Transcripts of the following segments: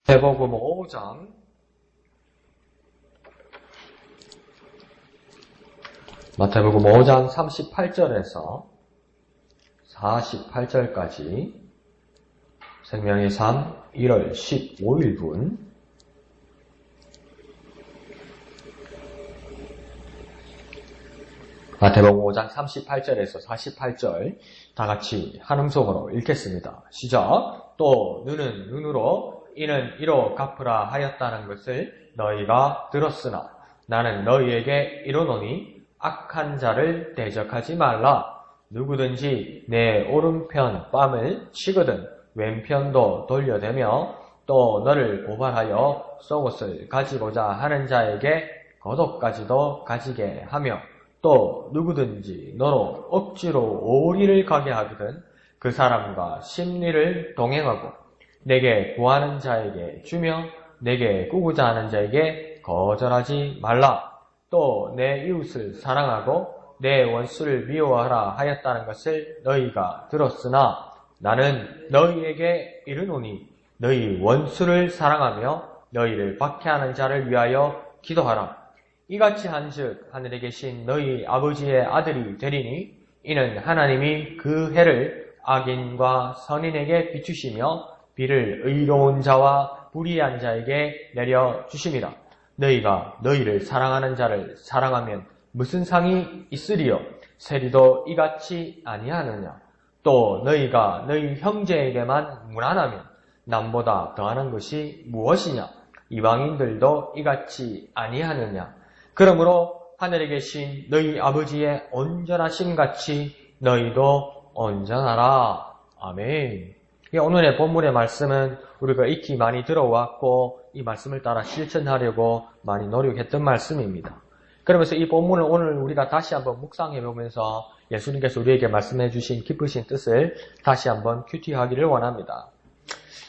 마태복음 5장 마태복음 5장 38절에서 48절까지 생명의 삶 1월 15일분 마태복음 5장 38절에서 48절 다같이 한 음성으로 읽겠습니다. 시작. 또 눈은 눈으로 이는 이로 갚으라 하였다는 것을 너희가 들었으나 나는 너희에게 이르노니 악한 자를 대적하지 말라. 누구든지 내 오른편 뺨을 치거든 왼편도 돌려대며 또 너를 고발하여 속옷을 가지고자 하는 자에게 겉옷까지도 가지게 하며 또 누구든지 너로 억지로 오리를 가게 하거든 그 사람과 심리를 동행하고 내게 구하는 자에게 주며 내게 꾸고자 하는 자에게 거절하지 말라. 또 내 이웃을 사랑하고 내 원수를 미워하라 하였다는 것을 너희가 들었으나 나는 너희에게 이르노니 너희 원수를 사랑하며 너희를 박해하는 자를 위하여 기도하라. 이같이 한즉 하늘에 계신 너희 아버지의 아들이 되리니 이는 하나님이 그 해를 악인과 선인에게 비추시며 비를 의로운 자와 불의한 자에게 내려주심이라. 너희가 너희를 사랑하는 자를 사랑하면 무슨 상이 있으리요? 세리도 이같이 아니하느냐? 또 너희가 너희 형제에게만 무난하면 남보다 더하는 것이 무엇이냐? 이방인들도 이같이 아니하느냐? 그러므로 하늘에 계신 너희 아버지의 온전하심 같이 너희도 온전하라. 아멘. 오늘의 본문의 말씀은 우리가 익히 많이 들어왔고 이 말씀을 따라 실천하려고 많이 노력했던 말씀입니다. 그러면서 이 본문을 오늘 우리가 다시 한번 묵상해보면서 예수님께서 우리에게 말씀해 주신 깊으신 뜻을 다시 한번 큐티하기를 원합니다.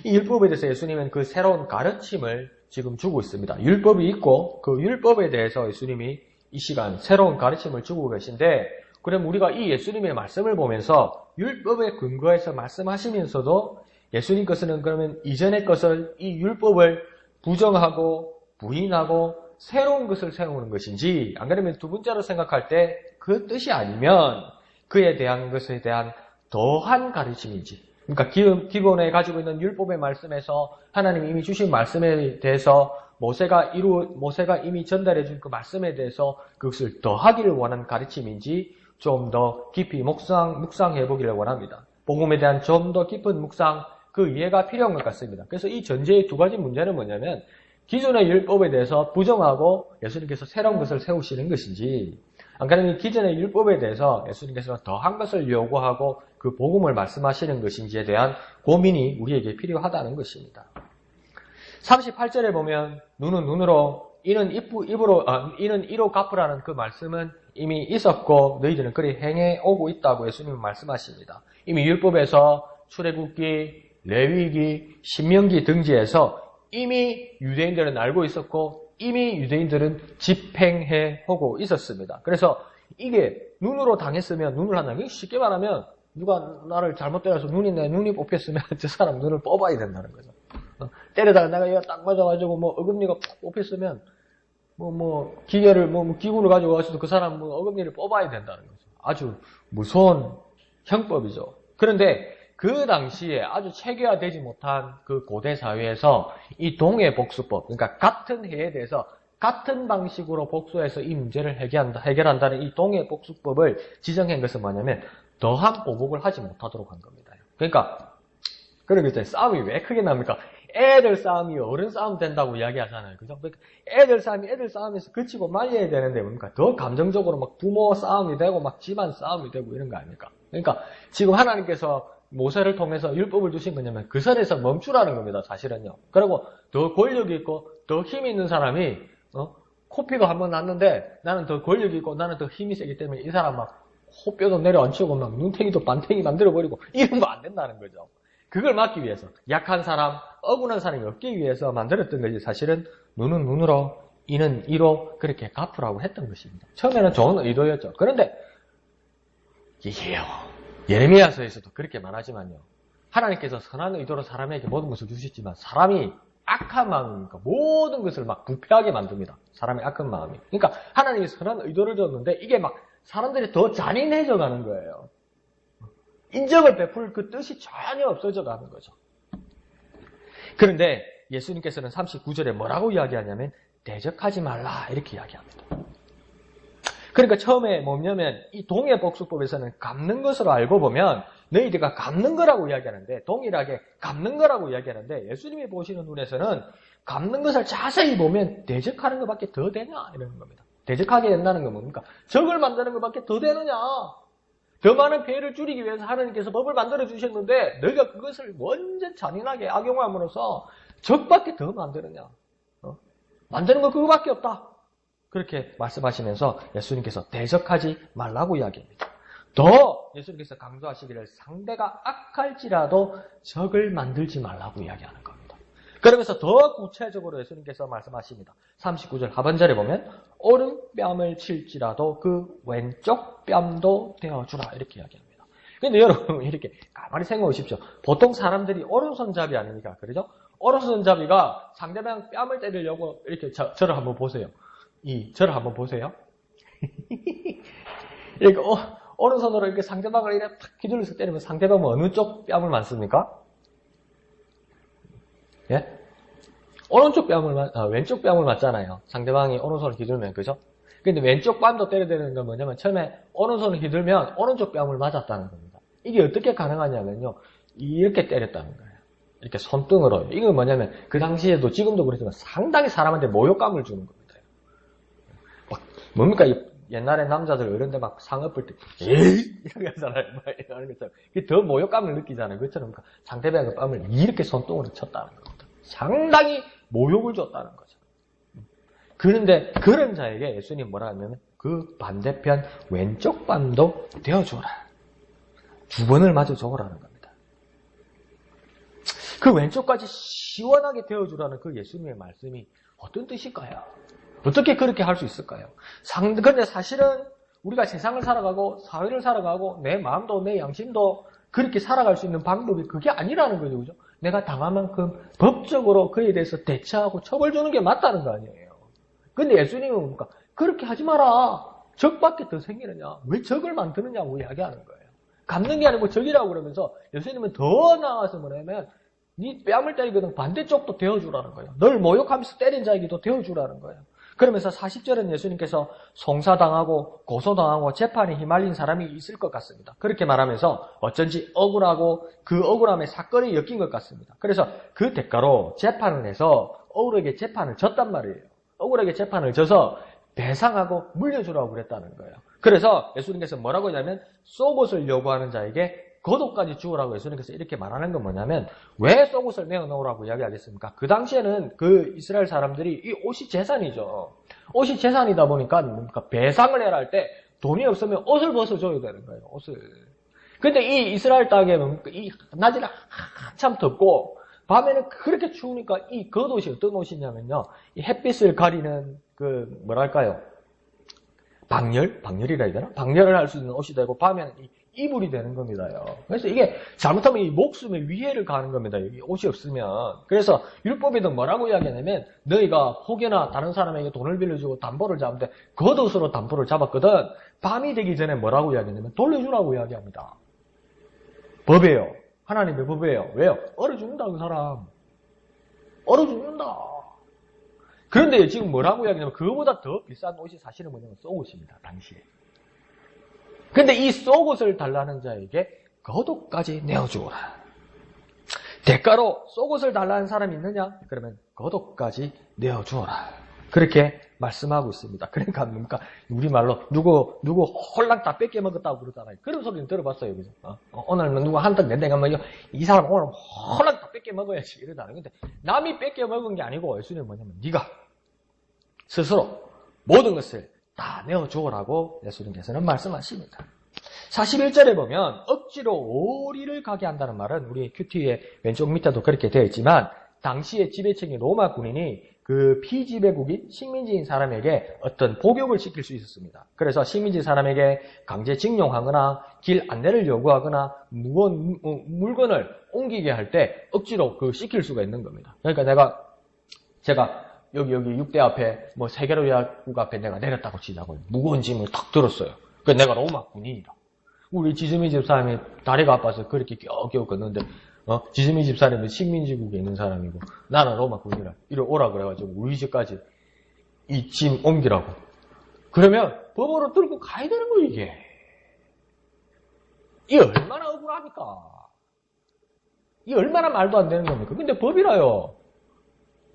이 율법에 대해서 예수님은 그 새로운 가르침을 지금 주고 있습니다. 율법이 있고 그 율법에 대해서 예수님이 이 시간 새로운 가르침을 주고 계신데 그럼 우리가 이 예수님의 말씀을 보면서 율법에 근거해서 말씀하시면서도 예수님께서는 그러면 이전의 것을 이 율법을 부정하고 부인하고 새로운 것을 세우는 것인지 안 그러면 두 번째로 생각할 때 그 뜻이 아니면 그에 대한 것에 대한 더한 가르침인지 그러니까 기본에 가지고 있는 율법의 말씀에서 하나님이 이미 주신 말씀에 대해서 모세가 이미 전달해 준 그 말씀에 대해서 그것을 더하기를 원하는 가르침인지 좀 더 깊이 묵상해 보기를 원합니다. 복음에 대한 좀 더 깊은 묵상, 그 이해가 필요한 것 같습니다. 그래서 이 전제의 두 가지 문제는 뭐냐면 기존의 율법에 대해서 부정하고 예수님께서 새로운 것을 세우시는 것인지 안 그러면 기존의 율법에 대해서 예수님께서 더한 것을 요구하고 그 복음을 말씀하시는 것인지에 대한 고민이 우리에게 필요하다는 것입니다. 38절에 보면 눈은 눈으로 이는 이로 갚으라는 그 말씀은 이미 있었고 너희들은 그리 행해 오고 있다고 예수님은 말씀하십니다. 이미 율법에서 출애굽기, 레위기, 신명기 등지에서 이미 유대인들은 알고 있었고 이미 유대인들은 집행해 오고 있었습니다. 그래서 이게 눈으로 당했으면 눈을 한다는 게 쉽게 말하면 누가 나를 잘못 때려서 내 눈이 뽑혔으면 저 사람 눈을 뽑아야 된다는 거죠. 때리다가 내가 얘가 딱 맞아가지고 어금니가 뽑혔으면 기구를 가지고 와서도 그 사람 어금니를 뽑아야 된다는 거죠. 아주 무서운 형법이죠. 그런데 그 당시에 아주 체계화되지 못한 그 고대 사회에서 이 동해복수법, 그러니까 같은 해에 대해서 같은 방식으로 복수해서 이 문제를 해결한다는 이 동해복수법을 지정한 것은 뭐냐면 더한 보복을 하지 못하도록 한 겁니다. 그러니까 그러겠죠. 싸움이 왜 크게 납니까? 애들 싸움이 어른 싸움 된다고 이야기하잖아요. 그죠? 그러니까 애들 싸움에서 그치고 말려야 되는데 뭡니까? 더 감정적으로 막 부모 싸움이 되고 막 집안 싸움이 되고 이런 거 아닙니까? 그러니까 지금 하나님께서 모세를 통해서 율법을 주신 거냐면 그 선에서 멈추라는 겁니다. 사실은요. 그리고 더 권력이 있고 더 힘이 있는 사람이 코피가 한번 났는데 나는 더 권력이 있고 나는 더 힘이 세기 때문에 이 사람 막 호뼈도 내려앉히고 막 눈탱이도 반탱이 만들어버리고 이런 거 안 된다는 거죠. 그걸 막기 위해서 약한 사람, 억울한 사람이 없기 위해서 만들었던 것이 사실은 눈은 눈으로 이는 이로 그렇게 갚으라고 했던 것입니다. 처음에는 좋은 의도였죠. 그런데 이게요. 예레미야서에서도 그렇게 말하지만요. 하나님께서 선한 의도로 사람에게 모든 것을 주셨지만 사람이 악한 마음이니까 모든 것을 막 부패하게 만듭니다. 사람의 악한 마음이. 그러니까 하나님이 선한 의도를 줬는데 이게 막 사람들이 더 잔인해져 가는 거예요. 인정을 베풀 그 뜻이 전혀 없어져 가는 거죠. 그런데 예수님께서는 39절에 뭐라고 이야기하냐면 대적하지 말라 이렇게 이야기합니다. 그러니까 처음에 뭐냐면 이 동해복수법에서는 갚는 것으로 알고 보면 너희들가 갚는 거라고 이야기하는데 동일하게 갚는 거라고 이야기하는데 예수님이 보시는 눈에서는 갚는 것을 자세히 보면 대적하는 것밖에 더 되냐 이러는 겁니다. 대적하게 된다는 건 뭡니까? 적을 만드는 것밖에 더 되느냐. 더 많은 피해를 줄이기 위해서 하나님께서 법을 만들어 주셨는데 너희가 그것을 완전 잔인하게 악용함으로써 적밖에 더 만드느냐. 만드는 거 그거밖에 없다. 그렇게 말씀하시면서 예수님께서 대적하지 말라고 이야기합니다. 더 예수님께서 강조하시기를 상대가 악할지라도 적을 만들지 말라고 이야기하는 겁니다. 그러면서 더 구체적으로 예수님께서 말씀하십니다. 39절 하반절에 보면 오른뺨을 칠지라도 그 왼쪽 뺨도 대어주라 이렇게 이야기합니다. 근데 여러분 이렇게 가만히 생각해 보십시오. 보통 사람들이 오른손잡이 아닙니까? 그러죠? 오른손잡이가 상대방 뺨을 때리려고 이렇게 저를 한번 보세요. 저를 한번 보세요. 이렇게 오른손으로 이렇게 상대방을 이렇게 탁 휘둘러서 때리면 상대방은 어느 쪽 뺨을 맞습니까? 예? 오른쪽 뺨을 왼쪽 뺨을 맞잖아요. 상대방이 오른손을 휘둘면 그죠? 근데 왼쪽 뺨도 때려야 되는 건 뭐냐면 처음에 오른손을 휘둘면 오른쪽 뺨을 맞았다는 겁니다. 이게 어떻게 가능하냐면요. 이렇게 때렸다는 거예요. 이렇게 손등으로. 이건 뭐냐면 그 당시에도 지금도 그렇지만 상당히 사람한테 모욕감을 주는 겁니다. 막 뭡니까? 옛날에 남자들 어른들 막 상업을 때 에이 이렇게 하잖아요. 막 이러는 것처럼 더 모욕감을 느끼잖아요. 그것처럼 상대방의 뺨을 이렇게 손등으로 쳤다는 겁니다. 상당히 모욕을 줬다는 거죠. 그런데 그런 자에게 예수님 뭐라 하냐면 그 반대편 왼쪽 뺨도 대어줘라. 2번을 마저 줘라는 겁니다. 그 왼쪽까지 시원하게 대어주라는 그 예수님의 말씀이 어떤 뜻일까요? 어떻게 그렇게 할 수 있을까요? 그런데 사실은 우리가 세상을 살아가고 사회를 살아가고 내 마음도 내 양심도 그렇게 살아갈 수 있는 방법이 그게 아니라는 거죠. 그죠? 내가 당한 만큼 법적으로 그에 대해서 대처하고 처벌 주는 게 맞다는 거 아니에요. 근데 예수님은 뭡니까? 그렇게 하지 마라. 적밖에 더 생기느냐. 왜 적을 만드느냐고 이야기하는 거예요. 갚는 게 아니고 적이라고 그러면서 예수님은 더 나아가서 뭐냐면 네 뺨을 때리거든 반대쪽도 대어주라는 거예요. 널 모욕하면서 때린 자에게도 대어주라는 거예요. 그러면서 40절은 예수님께서 송사당하고 고소당하고 재판에 휘말린 사람이 있을 것 같습니다. 그렇게 말하면서 어쩐지 억울하고 그 억울함에 사건이 엮인 것 같습니다. 그래서 그 대가로 재판을 해서 억울하게 재판을 졌단 말이에요. 억울하게 재판을 져서 배상하고 물려주라고 그랬다는 거예요. 그래서 예수님께서 뭐라고 하냐면 속옷을 요구하는 자에게 겉옷까지 주우라고 예수님께서 이렇게 말하는 건 뭐냐면 왜 속옷을 내어놓으라고 이야기하겠습니까? 그 당시에는 그 이스라엘 사람들이 이 옷이 재산이죠. 옷이 재산이다 보니까 뭡니까? 배상을 해라 할 때 돈이 없으면 옷을 벗어줘야 되는 거예요. 옷을. 근데 이 이스라엘 땅에 뭡니까? 이 낮에는 한참 덥고 밤에는 그렇게 추우니까 이 겉옷이 어떤 옷이냐면요. 이 햇빛을 가리는 그 뭐랄까요? 방열이라 해야 되나? 방열을 할 수 있는 옷이 되고 밤에는 이불이 되는 겁니다요. 그래서 이게 잘못하면 이 목숨에 위해를 가하는 겁니다. 여기 옷이 없으면. 그래서 율법에도 뭐라고 이야기하냐면 너희가 혹여나 다른 사람에게 돈을 빌려주고 담보를 잡는데 겉옷으로 담보를 잡았거든. 밤이 되기 전에 뭐라고 이야기하냐면 돌려주라고 이야기합니다. 법이에요. 하나님의 법이에요. 왜요? 얼어 죽는다 그 사람. 얼어 죽는다. 그런데 지금 뭐라고 이야기하냐면 그거보다 더 비싼 옷이 사실은 뭐냐면 속옷입니다. 당시에. 근데 이 속옷을 달라는 자에게 겉옷까지 내어주어라. 대가로 속옷을 달라는 사람이 있느냐? 그러면 겉옷까지 내어주어라. 그렇게 말씀하고 있습니다. 그러니까 뭡니까? 우리말로 누구 홀랑 다 뺏겨 먹었다고 그러잖아요. 그런 소리는 들어봤어요. 그죠? 오늘 누가 한턱 낸다가 하면 이 사람 오늘 홀랑 다 뺏겨 먹어야지 이러잖아요. 근데 남이 뺏겨 먹은 게 아니고 예수님은 뭐냐면 네가 스스로 모든 것을 다 내어주어라고 예수님께서는 말씀하십니다. 41절에 보면 억지로 오리를 가게 한다는 말은 우리 큐티의 왼쪽 밑에도 그렇게 되어 있지만 당시의 지배층이 로마 군인이 그 피지배국인 식민지인 사람에게 어떤 복역을 시킬 수 있었습니다. 그래서 식민지 사람에게 강제징용하거나 길 안내를 요구하거나 물건을 옮기게 할 때 억지로 그 시킬 수가 있는 겁니다. 그러니까 내가 제가 여기 6대 앞에 뭐 세계로 약국 앞에 내가 내렸다고 치자고요. 무거운 짐을 탁 들었어요. 그 내가 로마 군인이다. 우리 지수미 집사람이 다리가 아파서 그렇게 겨우겨우 걷는데 지수미 집사람은 식민지국에 있는 사람이고 나는 로마 군인이라 이리 오라 그래가지고 우리 집까지 이 짐 옮기라고. 그러면 법으로 들고 가야 되는 거예요, 이게. 이게 얼마나 억울합니까? 이게 얼마나 말도 안 되는 겁니까? 근데 법이라요.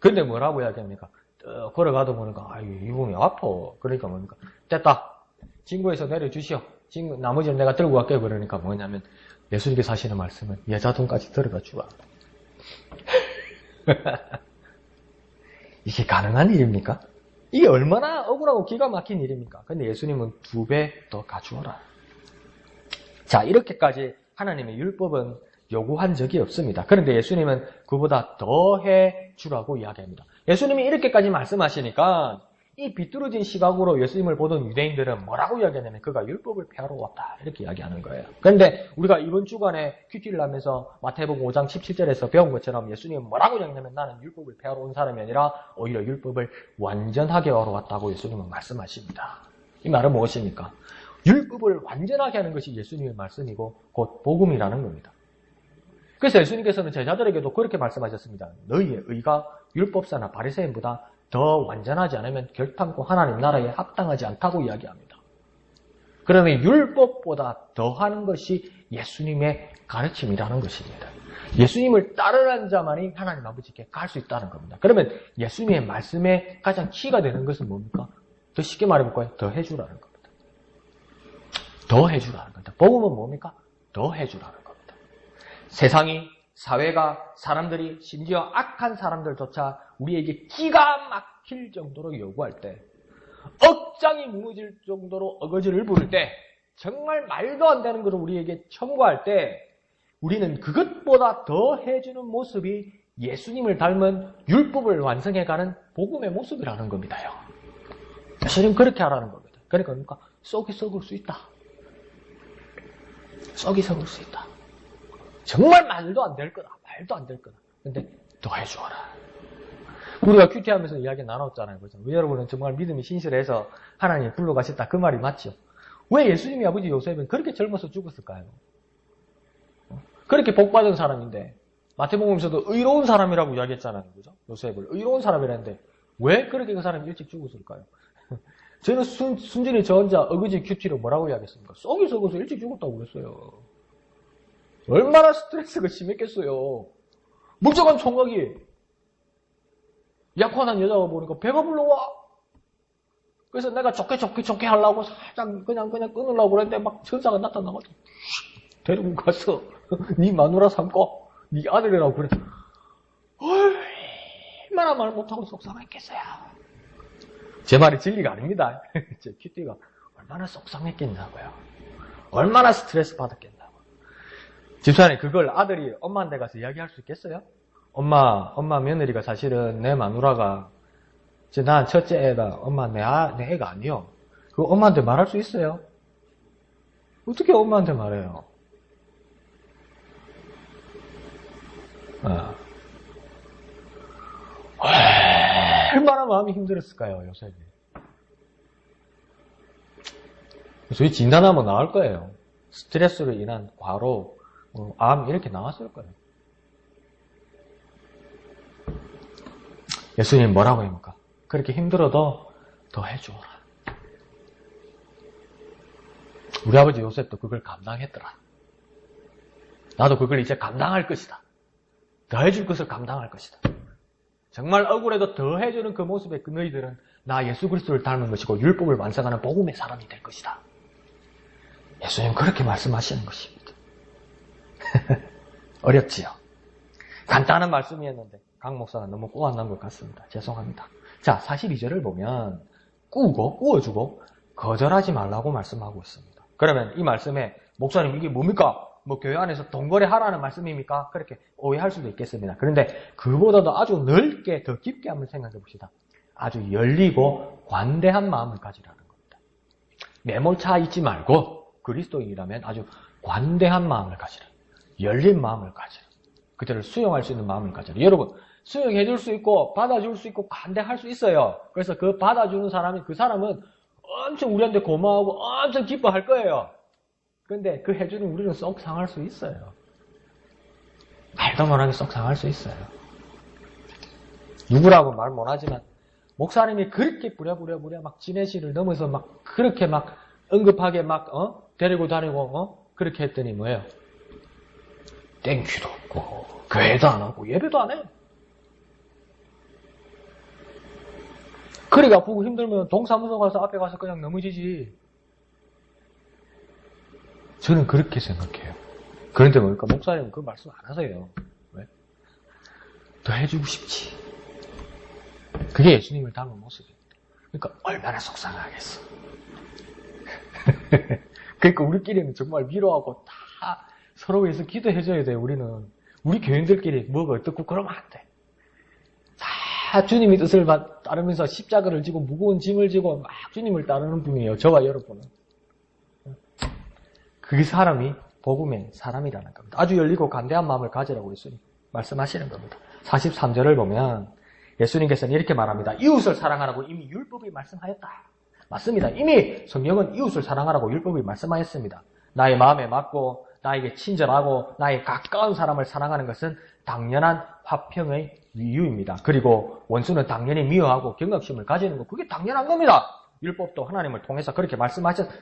근데 뭐라고 이야기합니까? 걸어가다 보니까 아유 이분이 아파. 그러니까 뭡니까? 됐다. 진구에서 내려주시오. 나머지는 내가 들고 갈게요. 그러니까 뭐냐면 예수님께서 하시는 말씀은 여자돈까지 들어가 주라. 이게 가능한 일입니까? 이게 얼마나 억울하고 기가 막힌 일입니까? 근데 예수님은 2배 더 가주어라. 자, 이렇게까지 하나님의 율법은 요구한 적이 없습니다. 그런데 예수님은 그보다 더해 주라고 이야기합니다. 예수님이 이렇게까지 말씀하시니까 이 비뚤어진 시각으로 예수님을 보던 유대인들은 뭐라고 이야기하냐면 그가 율법을 폐하러 왔다 이렇게 이야기하는 거예요. 그런데 우리가 이번 주간에 큐티를 하면서 마태복음 5장 17절에서 배운 것처럼 예수님은 뭐라고 이야기하냐면 나는 율법을 폐하러 온 사람이 아니라 오히려 율법을 완전하게 하러 왔다고 예수님은 말씀하십니다. 이 말은 무엇입니까? 율법을 완전하게 하는 것이 예수님의 말씀이고 곧 복음이라는 겁니다. 그래서 예수님께서는 제자들에게도 그렇게 말씀하셨습니다. 너희의 의가 율법사나 바리새인보다 더 완전하지 않으면 결탄코 하나님 나라에 합당하지 않다고 이야기합니다. 그러면 율법보다 더하는 것이 예수님의 가르침이라는 것입니다. 예수님을 따르는 자만이 하나님 아버지께 갈 수 있다는 겁니다. 그러면 예수님의 말씀에 가장 키가 되는 것은 뭡니까? 더 쉽게 말해볼까요? 더 해주라는 겁니다. 더 해주라는 겁니다. 복음은 뭡니까? 더 해주라는 겁니다. 세상이, 사회가, 사람들이, 심지어 악한 사람들조차 우리에게 기가 막힐 정도로 요구할 때, 억장이 무너질 정도로 어거지를 부를 때, 정말 말도 안 되는 것을 우리에게 청구할 때, 우리는 그것보다 더 해주는 모습이 예수님을 닮은 율법을 완성해가는 복음의 모습이라는 겁니다요. 예수님 그렇게 하라는 겁니다. 그러니까 썩이 썩을 수 있다. 썩이 썩을 수 있다. 정말 말도 안 될 거다. 말도 안 될 거다. 근데 더 해주어라. 우리가 큐티하면서 이야기 나눴잖아요. 그렇죠? 여러분은 정말 믿음이 신실해서 하나님이 불러가셨다. 그 말이 맞죠? 왜 예수님이 아버지 요셉은 그렇게 젊어서 죽었을까요? 그렇게 복받은 사람인데 마태복음에서도 의로운 사람이라고 이야기했잖아요. 그죠? 요셉을 의로운 사람이라는데 왜 그렇게 그 사람이 일찍 죽었을까요? 저는 순전히 저 혼자 어거지 큐티로 뭐라고 이야기했습니까? 썩이 썩어서 일찍 죽었다고 그랬어요. 얼마나 스트레스가 심했겠어요. 멀쩡한 총각이 약혼한 여자가 보니까 배가 불러와. 그래서 내가 좋게 하려고 살짝 그냥 끊으려고 그랬는데 막 천사가 나타나가지고 데리고 가서 네 마누라 삼고 네 아들이라고 그래. 얼마나 말 못하고 속상했겠어요. 제 말이 진리가 아닙니다. 제 큐티가 얼마나 속상했겠냐고요. 얼마나 스트레스 받았겠냐고. 집사님 그걸 아들이 엄마한테 가서 이야기할 수 있겠어요? 엄마 며느리가 사실은 내 마누라가 난 첫째 애다. 엄마 내 애가 아니요. 그거 엄마한테 말할 수 있어요? 어떻게 엄마한테 말해요? 얼마나 마음이 힘들었을까요, 요셉이. 그래서 이 진단하면 나올 거예요. 스트레스로 인한 과로, 암 이렇게 나왔을 거예요. 예수님 뭐라고 합니까? 그렇게 힘들어도 더 해주어라. 우리 아버지 요셉도 그걸 감당했더라. 나도 그걸 이제 감당할 것이다. 더 해줄 것을 감당할 것이다. 정말 억울해도 더 해주는 그 모습에 너희들은 나 예수 그리스도를 닮은 것이고 율법을 완성하는 복음의 사람이 될 것이다. 예수님 그렇게 말씀하시는 것입니다. 어렵지요. 간단한 말씀이었는데 강 목사가 너무 꼬아난 것 같습니다. 죄송합니다. 자, 42절을 보면 꾸어주고 거절하지 말라고 말씀하고 있습니다. 그러면 이 말씀에 목사님 이게 뭡니까? 뭐 교회 안에서 돈거래 하라는 말씀입니까? 그렇게 오해할 수도 있겠습니다. 그런데 그보다도 아주 넓게 더 깊게 한번 생각해 봅시다. 아주 열리고 관대한 마음을 가지라는 겁니다. 매몰차 있지 말고 그리스도인이라면 아주 관대한 마음을 가지라. 열린 마음을 가지라. 그들을 수용할 수 있는 마음을 가지라. 여러분 수용해 줄 수 있고 받아줄 수 있고 관대할 수 있어요. 그래서 그 받아주는 사람이 그 사람은 엄청 우리한테 고마워하고 엄청 기뻐할 거예요. 그런데 그 해주는 우리는 썩 상할 수 있어요. 말도 못하게 썩 상할 수 있어요. 누구라고 말 못하지만 목사님이 그렇게 부랴부랴 막 지내시를 넘어서 막 그렇게 막 응급하게 막 데리고 다니고 그렇게 했더니 뭐예요? 땡큐도 없고 교회도 안 하고 예배도 안 해요. 그리고 아프고 힘들면 동사무소 가서 앞에 가서 그냥 넘어지지. 저는 그렇게 생각해요. 그런데 뭡니까? 목사님은 그 말씀 안 하세요. 왜? 더 해주고 싶지. 그게 예수님을 닮은 모습입니다. 그러니까 얼마나 속상하겠어. 그러니까 우리끼리는 정말 위로하고 다 서로 위해서 기도해줘야 돼요. 우리 교인들끼리 뭐가 어떻고 그러면 안 돼. 다 주님의 뜻을 따르면서 십자가를 지고 무거운 짐을 지고 막 주님을 따르는 분이에요. 저와 여러분은. 그게 사람이 복음의 사람이라는 겁니다. 아주 열리고 간대한 마음을 가지라고 예수님 말씀하시는 겁니다. 43절을 보면 예수님께서는 이렇게 말합니다. 이웃을 사랑하라고 이미 율법이 말씀하였다. 맞습니다. 이미 성경은 이웃을 사랑하라고 율법이 말씀하였습니다. 나의 마음에 맞고 나에게 친절하고 나의 가까운 사람을 사랑하는 것은 당연한 화평의 이유입니다. 그리고 원수는 당연히 미워하고 경각심을 가지는 것, 그게 당연한 겁니다. 율법도 하나님을 통해서 그렇게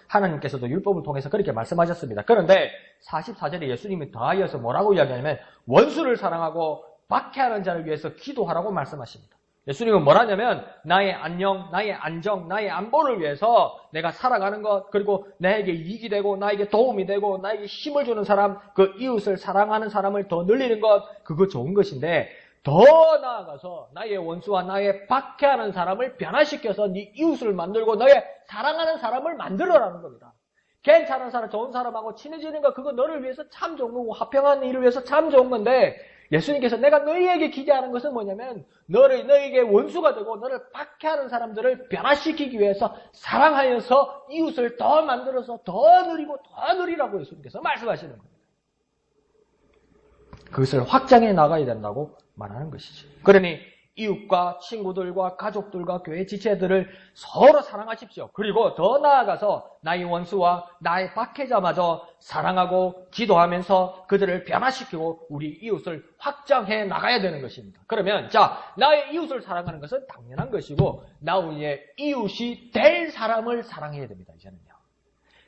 하나님께서도 율법을 통해서 그렇게 말씀하셨습니다. 그런데 44절에 예수님이 더하여서 뭐라고 이야기하냐면 원수를 사랑하고 박해하는 자를 위해서 기도하라고 말씀하십니다. 예수님은 뭐라냐면 나의 안녕, 나의 안정, 나의 안보를 위해서 내가 살아가는 것, 그리고 나에게 이익이 되고 나에게 도움이 되고 나에게 힘을 주는 사람, 그 이웃을 사랑하는 사람을 더 늘리는 것, 그거 좋은 것인데 더 나아가서 나의 원수와 나의 박해하는 사람을 변화시켜서 네 이웃을 만들고 너의 사랑하는 사람을 만들어라는 겁니다. 괜찮은 사람, 좋은 사람하고 친해지는 거, 그거 너를 위해서 참 좋은 거고 화평한 일을 위해서 참 좋은 건데 예수님께서 내가 너희에게 기대하는 것은 뭐냐면 너에게 원수가 되고 너를 박해하는 사람들을 변화시키기 위해서 사랑하여서 이웃을 더 만들어서 더 누리고 더 누리라고 예수님께서 말씀하시는 겁니다. 그것을 확장해 나가야 된다고 말하는 것이죠. 그러니 이웃과 친구들과 가족들과 교회 지체들을 서로 사랑하십시오. 그리고 더 나아가서 나의 원수와 나의 박해자마저 사랑하고 기도하면서 그들을 변화시키고 우리 이웃을 확장해 나가야 되는 것입니다. 그러면 나의 이웃을 사랑하는 것은 당연한 것이고 나의 이웃이 될 사람을 사랑해야 됩니다. 이제는요.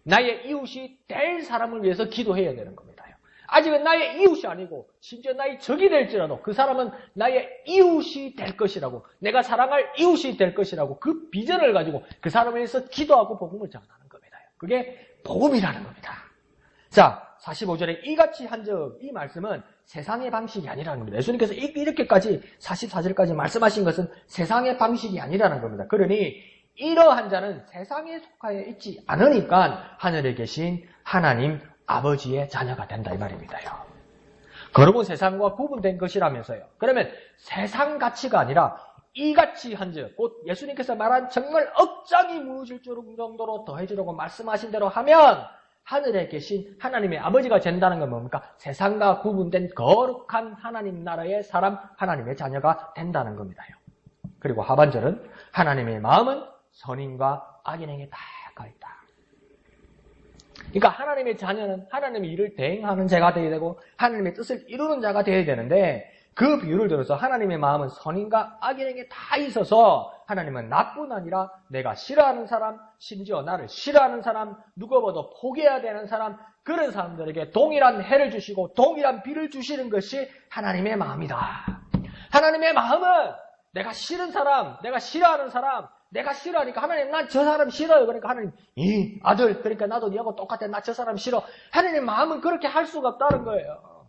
나의 이웃이 될 사람을 위해서 기도해야 되는 겁니다. 아직은 나의 이웃이 아니고 심지어 나의 적이 될지라도 그 사람은 나의 이웃이 될 것이라고, 내가 사랑할 이웃이 될 것이라고 그 비전을 가지고 그 사람을 위해서 기도하고 복음을 전하는 겁니다. 그게 복음이라는 겁니다. 45절에 이같이 한 적, 이 말씀은 세상의 방식이 아니라는 겁니다. 예수님께서 이렇게까지 44절까지 말씀하신 것은 세상의 방식이 아니라는 겁니다. 그러니 이러한 자는 세상에 속하여 있지 않으니까 하늘에 계신 하나님 아버지의 자녀가 된다 이 말입니다요. 거룩은 세상과 구분된 것이라면서요. 그러면 세상 가치가 아니라 이같이 한즉, 곧 예수님께서 말한 정말 억장이 무너질 정도로 더해지려고 말씀하신 대로 하면 하늘에 계신 하나님의 아버지가 된다는 건 뭡니까? 세상과 구분된 거룩한 하나님 나라의 사람, 하나님의 자녀가 된다는 겁니다요. 그리고 하반절은 하나님의 마음은 선인과 악인에게 다 가있다. 그러니까 하나님의 자녀는 하나님의 일을 대행하는 자가 되어야 되고 하나님의 뜻을 이루는 자가 되어야 되는데 그 비유를 들어서 하나님의 마음은 선인과 악인에게 다 있어서 하나님은 나뿐 아니라 내가 싫어하는 사람, 심지어 나를 싫어하는 사람, 누구보다 포기해야 되는 사람, 그런 사람들에게 동일한 해를 주시고 동일한 비를 주시는 것이 하나님의 마음이다. 하나님의 마음은 내가 싫은 사람, 내가 싫어하는 사람, 내가 싫어하니까 하나님 난 저 사람 싫어요. 그러니까 하나님 이 아들 그러니까 나도 니하고 똑같아. 나 저 사람 싫어. 하나님 마음은 그렇게 할 수가 없다는 거예요.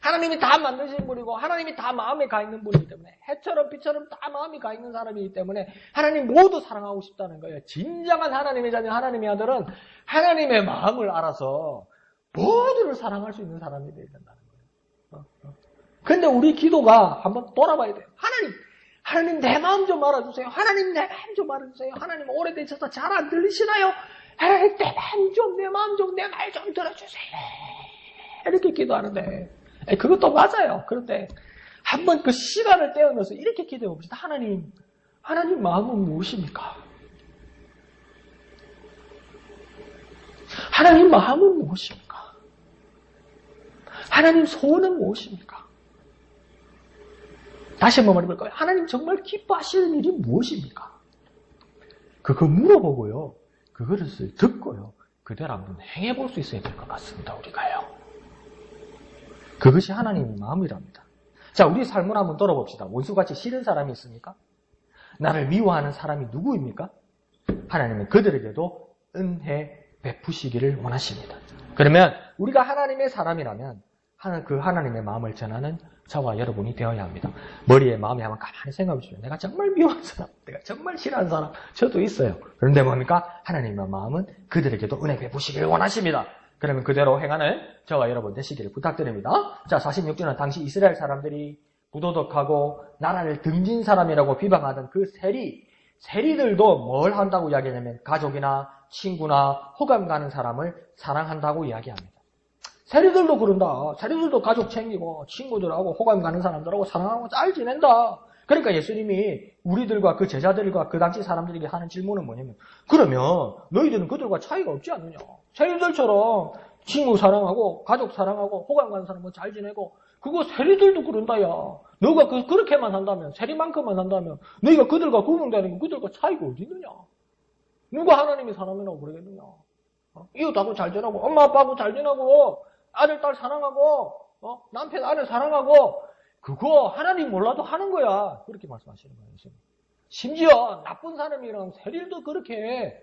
하나님이 다 만드신 분이고 하나님이 다 마음에 가 있는 분이기 때문에 해처럼 빛처럼 다 마음이 가 있는 사람이기 때문에 하나님 모두 사랑하고 싶다는 거예요. 진정한 하나님의 자녀 하나님의 아들은 하나님의 마음을 알아서 모두를 사랑할 수 있는 사람이 되어야 된다는 거예요. 근데 우리 기도가 한번 돌아봐야 돼요. 하나님 내 마음 좀 알아주세요. 하나님 내 마음 좀 알아주세요. 하나님 오래되셔서 잘 안 들리시나요? 하나님 내 마음 좀, 내 마음 좀, 내 말 좀 들어주세요. 이렇게 기도하는데 그것도 맞아요. 그런데 한번 그 시간을 떼어넣어서 이렇게 기도해 봅시다. 하나님 마음은 무엇입니까? 하나님 마음은 무엇입니까? 하나님 소원은 무엇입니까? 다시 한번 말해볼까요? 하나님 정말 기뻐하시는 일이 무엇입니까? 그거 물어보고요. 그것을 듣고요. 그대로 한번 행해볼 수 있어야 될 것 같습니다. 우리가요. 그것이 하나님의 마음이랍니다. 자, 우리 삶을 한번 돌아봅시다. 원수같이 싫은 사람이 있습니까? 나를 미워하는 사람이 누구입니까? 하나님은 그들에게도 은혜 베푸시기를 원하십니다. 그러면 우리가 하나님의 사람이라면 그 하나님의 마음을 전하는 저와 여러분이 되어야 합니다. 머리에 마음에 한번 가만히 생각해 보시죠. 내가 정말 미워하는 사람, 내가 정말 싫어하는 사람 저도 있어요. 그런데 뭡니까? 하나님의 마음은 그들에게도 은혜 베푸시기를 원하십니다. 그러면 그대로 행하는 저와 여러분 되시기를 부탁드립니다. 자, 46주는 당시 이스라엘 사람들이 부도덕하고 나라를 등진 사람이라고 비방하던 그 세리들도 뭘 한다고 이야기하냐면 가족이나 친구나 호감 가는 사람을 사랑한다고 이야기합니다. 세리들도 그런다. 세리들도 가족 챙기고 친구들하고 호감 가는 사람들하고 사랑하고 잘 지낸다. 그러니까 예수님이 우리들과 그 제자들과 그 당시 사람들에게 하는 질문은 뭐냐면 그러면 너희들은 그들과 차이가 없지 않느냐. 세리들처럼 친구 사랑하고 가족 사랑하고 호감 가는 사람은 잘 지내고 그거 세리들도 그런다 야. 너가 그렇게만 한다면 세리만큼만 한다면 너희가 그들과 구분되는 게 그들과 차이가 어디 있느냐. 누가 하나님의 사람이라고 그러겠느냐. 이웃하고 잘 지내고 엄마 아빠하고 잘 지내고 아들 딸 사랑하고 남편 아내 사랑하고 그거 하나님 몰라도 하는 거야. 그렇게 말씀하시는 거예요. 심지어 나쁜 사람이랑 세리도 그렇게 해.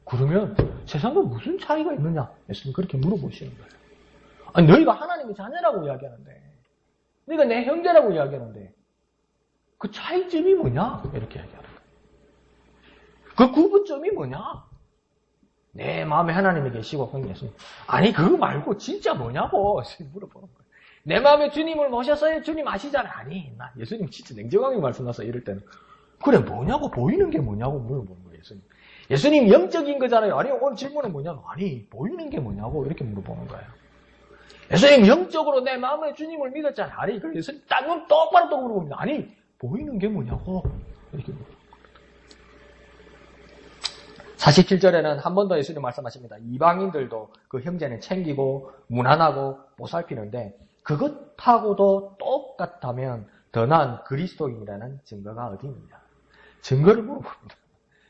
그러면 세상과 무슨 차이가 있느냐? 예수님 그렇게 물어보시는 거예요. 아니, 너희가 하나님의 자녀라고 이야기하는데 너희가 내 형제라고 이야기하는데 그 차이점이 뭐냐? 이렇게 이야기하는 거예요. 그 구분점이 뭐냐? 내 마음에 하나님이 계시고 그건 예수님. 아니 그거 말고 진짜 뭐냐고 물어보는 거예요. 내 마음에 주님을 모셨어요. 주님 아시잖아요. 아니 나 예수님 진짜 냉정하게 말씀하세요. 이럴 때는 그래 뭐냐고 보이는 게 뭐냐고 물어보는 거예요. 예수님 영적인 거잖아요. 아니 오늘 질문은 뭐냐고. 아니 보이는 게 뭐냐고 이렇게 물어보는 거예요. 예수님 영적으로 내 마음에 주님을 믿었잖아요. 아니 그걸 예수님 딱 눈 똑바로 또 물어봅니다. 아니 보이는 게 뭐냐고 이렇게 물어봅니다. 47절에는 한 번 더 예수님 말씀하십니다. 이방인들도 그 형제는 챙기고 무난하고 보살피는데 그것하고도 똑같다면 더 나은 그리스도인이라는 증거가 어디 있느냐. 증거를 물어봅니다.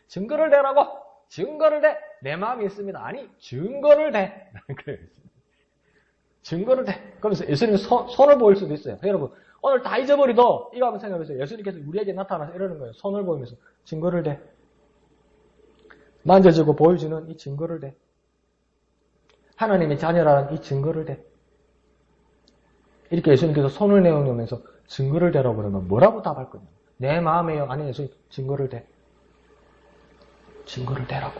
증거를 대라고. 증거를 대. 내 마음이 있습니다. 아니 증거를 대. 그래요. 증거를 대. 그러면서 예수님 손을 보일 수도 있어요. 여러분 오늘 다 잊어버리도 이거 한번 생각해보세요. 예수님께서 우리에게 나타나서 이러는 거예요. 손을 보이면서 증거를 대. 만져주고 보여주는 이 증거를 대. 하나님의 자녀라는 이 증거를 대. 이렇게 예수님께서 손을 내어놓으면서 증거를 대라고 그러면 뭐라고 답할 거냐. 내 마음에요. 아니 예수님 증거를 대. 증거를 대라고.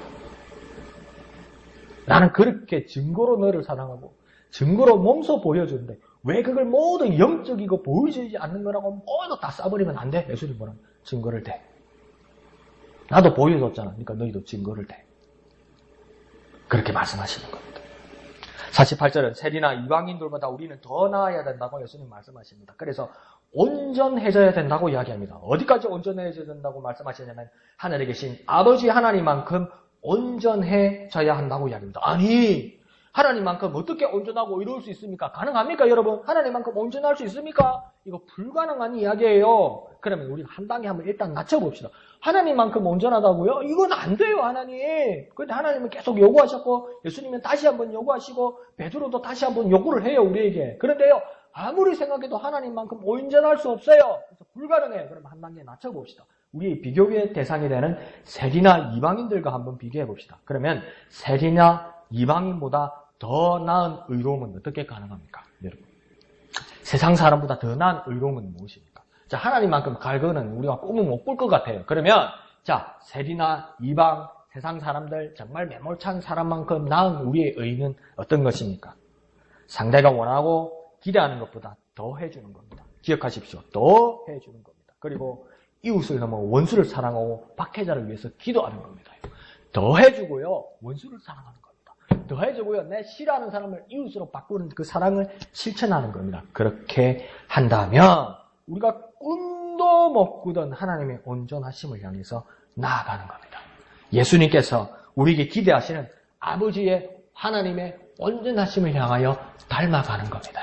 나는 그렇게 증거로 너를 사랑하고 증거로 몸소 보여주는데 왜 그걸 모두 영적이고 보여주지 않는 거라고 모두 다 싸버리면 안 돼. 예수님 뭐라고. 증거를 대. 나도 보여줬잖아. 그러니까 너희도 증거를 대. 그렇게 말씀하시는 겁니다. 48절은 세리나 이방인들보다 우리는 더 나아야 된다고 예수님 말씀하십니다. 그래서 온전해져야 된다고 이야기합니다. 어디까지 온전해져야 된다고 말씀하시냐면 하늘에 계신 아버지 하나님만큼 온전해져야 한다고 이야기합니다. 아니 하나님만큼 어떻게 온전하고 이룰 수 있습니까? 가능합니까 여러분? 하나님만큼 온전할 수 있습니까? 이거 불가능한 이야기예요. 그러면 우리가 한 단계 한번 일단 낮춰봅시다. 하나님만큼 온전하다고요? 이건 안 돼요 하나님. 그런데 하나님은 계속 요구하셨고 예수님은 다시 한번 요구하시고 베드로도 다시 한번 요구를 해요 우리에게. 그런데요 아무리 생각해도 하나님만큼 온전할 수 없어요. 그래서 불가능해요. 그럼 한 단계 낮춰봅시다. 우리의 비교의 대상이 되는 세리나 이방인들과 한번 비교해봅시다. 그러면 세리나 이방인보다 더 나은 의로움은 어떻게 가능합니까? 여러분 세상 사람보다 더 나은 의로움은 무엇입니까? 자 하나님만큼 갈거는 우리가 꿈은 못 꿀 것 같아요. 그러면 자 세리나 이방 세상 사람들 정말 매몰찬 사람만큼 나은 우리의 의는 어떤 것입니까? 상대가 원하고 기대하는 것보다 더 해주는 겁니다. 기억하십시오. 더 해주는 겁니다. 그리고 이웃을 넘어 원수를 사랑하고 박해자를 위해서 기도하는 겁니다. 더 해주고요. 원수를 사랑하는 겁니다. 더 해주고요. 내 싫어하는 사람을 이웃으로 바꾸는 그 사랑을 실천하는 겁니다. 그렇게 한다면 우리가 꿈도 못 꾸던 하나님의 온전하심을 향해서 나아가는 겁니다. 예수님께서 우리에게 기대하시는 아버지의 하나님의 온전하심을 향하여 닮아가는 겁니다.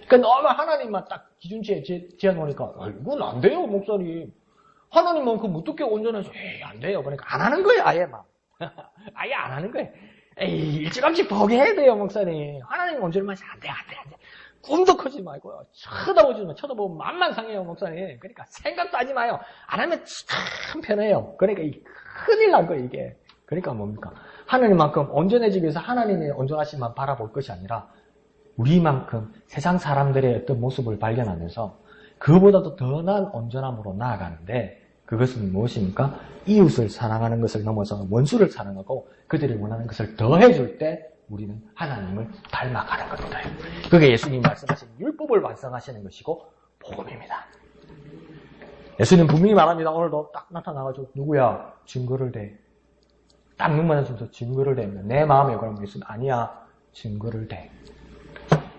그러니까 너무 하나님만 딱 기준치에 지어놓으니까 이건 안 돼요, 목사님. 하나님만큼 어떻게 온전하지? 에이, 안 돼요. 그러니까 안 하는 거예요, 아예 막. 아예 안 하는 거예요. 에이, 일찌감치 포기해야 돼요, 목사님. 하나님 온전하지 안 돼. 꿈도 크지 말고요. 쳐다보면 맘만 상해요, 목사님. 그러니까 생각도 하지 마요. 안 하면 참 편해요. 그러니까 큰일 난 거예요, 이게. 그러니까 뭡니까? 하나님만큼 온전해지기 위해서 하나님의 온전하심만 바라볼 것이 아니라 우리만큼 세상 사람들의 어떤 모습을 발견하면서 그보다도 더 나은 온전함으로 나아가는데 그것은 무엇입니까? 이웃을 사랑하는 것을 넘어서 원수를 사랑하고 그들이 원하는 것을 더해줄 때 우리는 하나님을 닮아가는 겁니다. 그게 예수님이 말씀하신 율법을 완성하시는 것이고 복음입니다. 예수님 분명히 말합니다. 오늘도 딱 나타나가지고 누구야? 증거를 대. 딱 눈만 해주면서 증거를 대면 내 마음에 그럼 예수님 아니야. 증거를 대.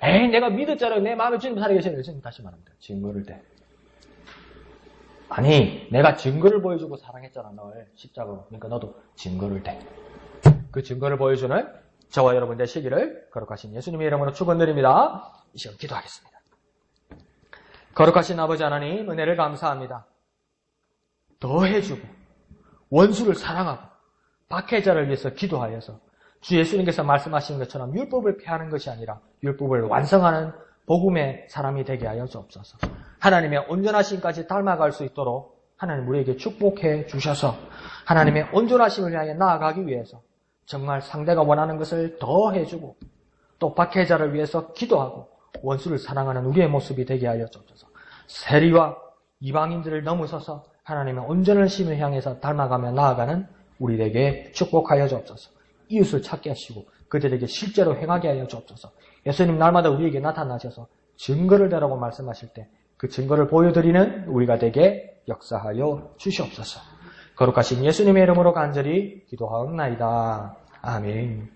에이 내가 믿었잖아. 내 마음에 주님 살아계시는 예수님 다시 말합니다. 증거를 대. 아니 내가 증거를 보여주고 사랑했잖아 널 십자가로. 그러니까 너도 증거를 대. 그 증거를 보여주는 저와 여러분 되시기를 거룩하신 예수님의 이름으로 축원드립니다. 이 시간 기도하겠습니다. 거룩하신 아버지 하나님 은혜를 감사합니다. 더해주고 원수를 사랑하고 박해자를 위해서 기도하여서 주 예수님께서 말씀하신 것처럼 율법을 폐하는 것이 아니라 율법을 완성하는 복음의 사람이 되게 하여 주옵소서. 하나님의 온전하심까지 닮아갈 수 있도록 하나님 우리에게 축복해 주셔서 하나님의 온전하심을 향해 나아가기 위해서 정말 상대가 원하는 것을 더 해주고 또 박해자를 위해서 기도하고 원수를 사랑하는 우리의 모습이 되게 하여 주옵소서. 세리와 이방인들을 넘어서서 하나님의 온전하심을 향해서 닮아가며 나아가는 우리에게 축복하여 주옵소서. 이웃을 찾게 하시고 그들에게 실제로 행하게 하여 주옵소서. 예수님 날마다 우리에게 나타나셔서 증거를 대라고 말씀하실 때 그 증거를 보여드리는 우리가 되게 역사하여 주시옵소서. 거룩하신 예수님의 이름으로 간절히 기도하옵나이다. 아멘.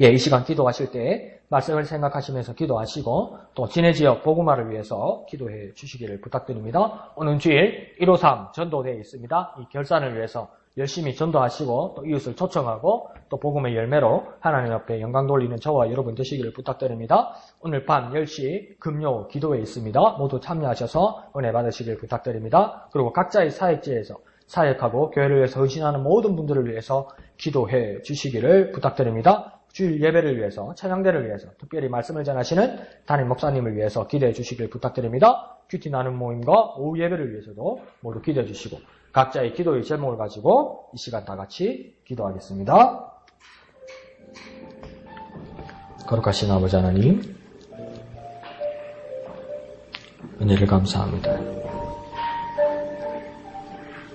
예, 이 시간 기도하실 때 말씀을 생각하시면서 기도하시고 또 진해 지역 복음화를 위해서 기도해 주시기를 부탁드립니다. 오늘 주일 153 전도대회 있습니다. 이 결산을 위해서 열심히 전도하시고 또 이웃을 초청하고 또 복음의 열매로 하나님 앞에 영광 돌리는 저와 여러분 되시기를 부탁드립니다. 오늘 밤 10시 금요 기도회 있습니다. 모두 참여하셔서 은혜 받으시길 부탁드립니다. 그리고 각자의 사역지에서 사역하고 교회를 위해서 헌신하는 모든 분들을 위해서 기도해 주시기를 부탁드립니다. 주일 예배를 위해서, 찬양대를 위해서, 특별히 말씀을 전하시는 담임 목사님을 위해서 기도해 주시길 부탁드립니다. 큐티 나눔 모임과 오후 예배를 위해서도 모두 기도해 주시고 각자의 기도의 제목을 가지고 이 시간 다 같이 기도하겠습니다. 거룩하신 아버지 하나님, 은혜를 감사합니다.